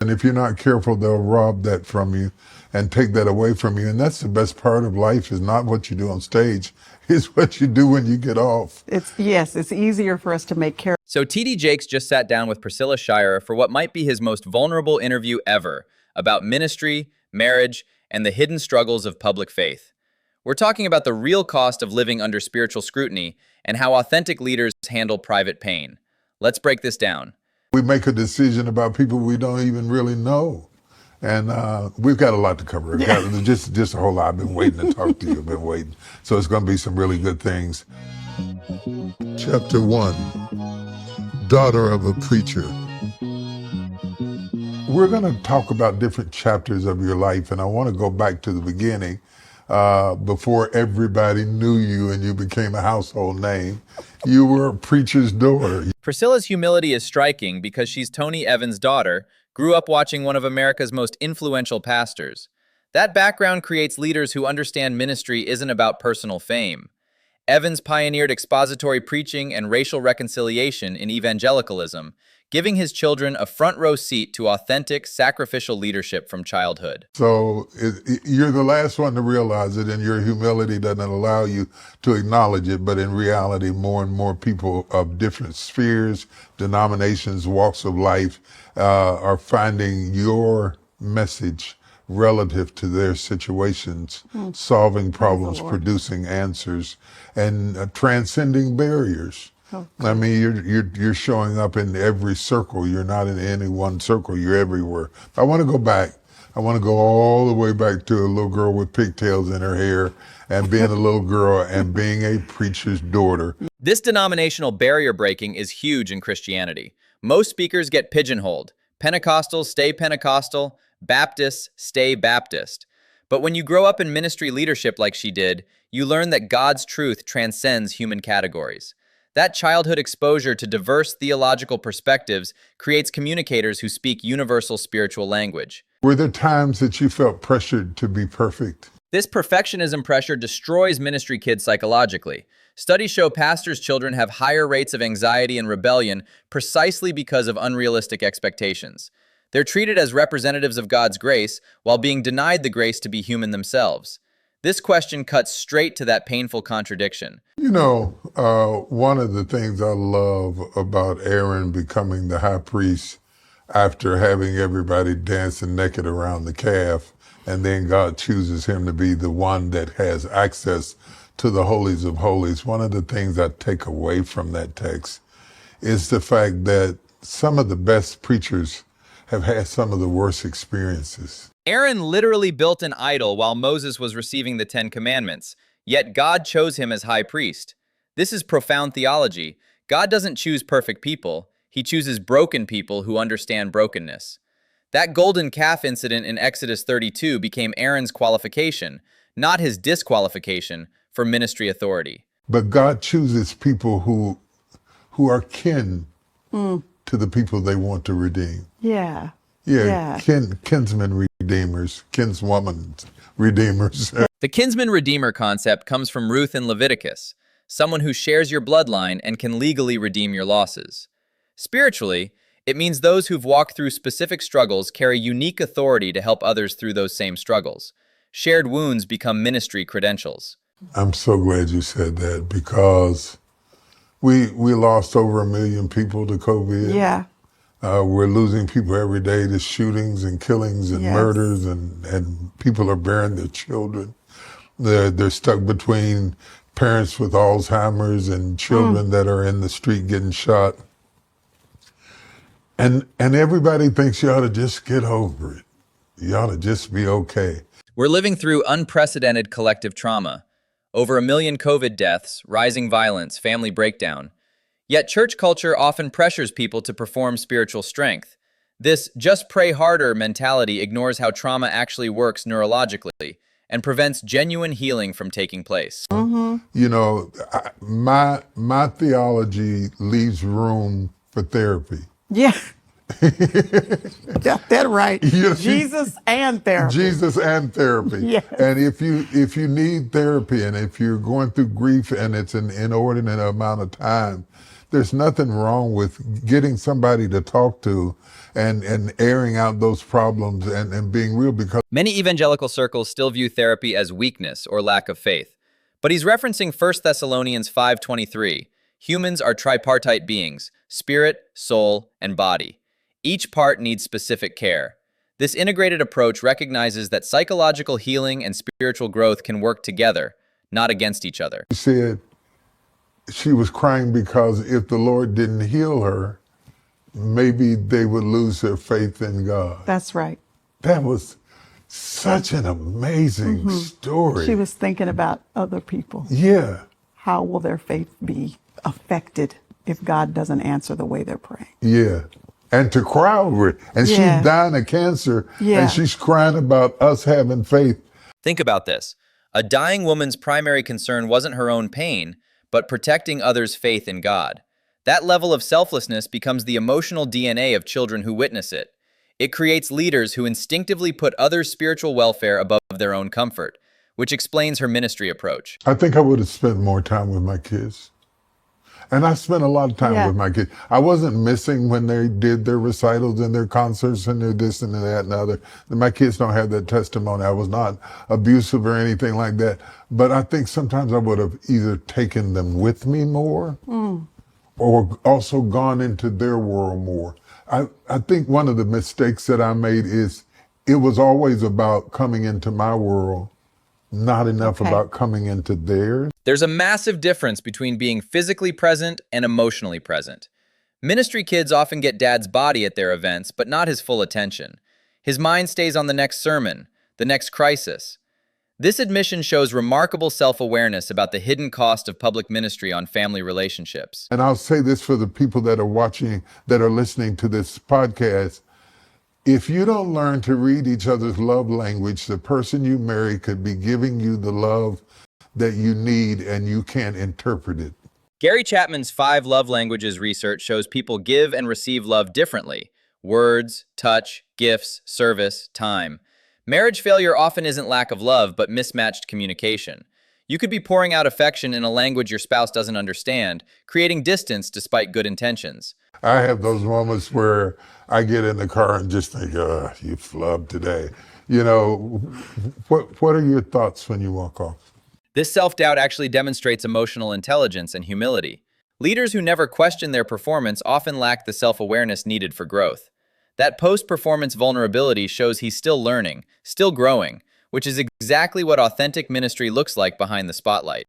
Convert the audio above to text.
And if you're not careful, they'll rob that from you and take that away from you. And that's the best part of life, is not what you do on stage, it's what you do when you get off. Yes, it's easier for us to make care. So TD Jakes just sat down with Priscilla Shirer for what might be his most vulnerable interview ever about ministry, marriage, and the hidden struggles of public faith. We're talking about the real cost of living under spiritual scrutiny and how authentic leaders handle private pain. Let's break this down. We make a decision about people we don't even really know. And we've got a lot to cover. Just a whole lot. I've been waiting to talk to you. I've been waiting. So it's going to be some really good things. Chapter 1, Daughter of a Preacher. We're going to talk about different chapters of your life, and I want to go back to the beginning, before everybody knew you and you became a household name. You were a preacher's daughter. Priscilla's humility is striking because she's Tony Evans' daughter, grew up watching one of America's most influential pastors. That background creates leaders who understand ministry isn't about personal fame. Evans pioneered expository preaching and racial reconciliation in evangelicalism, giving his children a front-row seat to authentic, sacrificial leadership from childhood. So you're the last one to realize it, and your humility doesn't allow you to acknowledge it, but in reality, more and more people of different spheres, denominations, walks of life are finding your message relative to their situations, solving problems, producing answers, and transcending barriers. I mean, you're showing up in every circle. You're not in any one circle. You're everywhere. I want to go back. I want to go all the way back to a little girl with pigtails in her hair and being a little girl and being a preacher's daughter. This denominational barrier breaking is huge in Christianity. Most speakers get pigeonholed. Pentecostals stay Pentecostal, Baptists stay Baptist. But when you grow up in ministry leadership like she did, you learn that God's truth transcends human categories. That childhood exposure to diverse theological perspectives creates communicators who speak universal spiritual language. Were there times that you felt pressured to be perfect? This perfectionism pressure destroys ministry kids psychologically. Studies show pastors' children have higher rates of anxiety and rebellion precisely because of unrealistic expectations. They're treated as representatives of God's grace while being denied the grace to be human themselves. This question cuts straight to that painful contradiction. You know, one of the things I love about Aaron becoming the high priest after having everybody dancing naked around the calf, and then God chooses him to be the one that has access to the holies of holies. One of the things I take away from that text is the fact that some of the best preachers have had some of the worst experiences. Aaron literally built an idol while Moses was receiving the Ten Commandments, yet God chose him as high priest. This is profound theology. God doesn't choose perfect people. He chooses broken people who understand brokenness. That golden calf incident in Exodus 32 became Aaron's qualification, not his disqualification, for ministry authority. But God chooses people who are kin to the people they want to redeem. Yeah. Kinsmen redeemers, kinswoman redeemers. The kinsman-redeemer concept comes from Ruth in Leviticus, someone who shares your bloodline and can legally redeem your losses. Spiritually, it means those who've walked through specific struggles carry unique authority to help others through those same struggles. Shared wounds become ministry credentials. I'm so glad you said that, because we lost over 1 million people to COVID. Yeah. We're losing people every day to shootings and killings and murders, and people are burying their children. They're stuck between parents with Alzheimer's and children that are in the street getting shot. And everybody thinks you ought to just get over it. You ought to just be okay. We're living through unprecedented collective trauma. Over 1 million COVID deaths, rising violence, family breakdown. Yet church culture often pressures people to perform spiritual strength. This just pray harder mentality ignores how trauma actually works neurologically and prevents genuine healing from taking place. You know, my theology leaves room for therapy. Yeah. Got that right. Yes, Jesus and therapy. Jesus and therapy. Yes. And if you need therapy, and if you're going through grief and it's an inordinate amount of time, there's nothing wrong with getting somebody to talk to and airing out those problems and being real, because Many evangelical circles still view therapy as weakness or lack of faith. But he's referencing 1 Thessalonians 5:23. Humans are tripartite beings, spirit, soul, and body. Each part needs specific care. This integrated approach recognizes that psychological healing and spiritual growth can work together, not against each other. she said she was crying because if the Lord didn't heal her, maybe they would lose their faith in God. That's right. That was such an amazing story. She was thinking about other people. Yeah, How will their faith be affected if God doesn't answer the way they're praying? yeah. And to cry over it. And Yeah. she's dying of cancer, Yeah. and she's crying about us having faith. Think about this. A dying woman's primary concern wasn't her own pain, but protecting others' faith in God. That level of selflessness becomes the emotional DNA of children who witness it. It creates leaders who instinctively put others' spiritual welfare above their own comfort, which explains her ministry approach. I think I would have spent more time with my kids. And I spent a lot of time Yeah. with my kids. I wasn't missing when they did their recitals and their concerts and their this and that and the other. My kids don't have that testimony. I was not abusive or anything like that. But I think sometimes I would have either taken them with me more or also gone into their world more. I think one of the mistakes that I made is it was always about coming into my world, not enough Okay. about coming into theirs. There's a massive difference between being physically present and emotionally present. Ministry kids often get dad's body at their events, but not his full attention. His mind stays on the next sermon, the next crisis. This admission shows remarkable self-awareness about the hidden cost of public ministry on family relationships. And I'll say this for the people that are watching, that are listening to this podcast. If you don't learn to read each other's love language, the person you marry could be giving you the love that you need and you can't interpret it. Gary Chapman's 5 love languages research shows people give and receive love differently: words, touch, gifts, service, time. Marriage failure often isn't lack of love, but mismatched communication. You could be pouring out affection in a language your spouse doesn't understand, creating distance despite good intentions. I have those moments where I get in the car and just think, you flubbed today. You know, what are your thoughts when you walk off? This self-doubt actually demonstrates emotional intelligence and humility. Leaders who never question their performance often lack the self-awareness needed for growth. That post-performance vulnerability shows he's still learning, still growing, which is exactly what authentic ministry looks like behind the spotlight.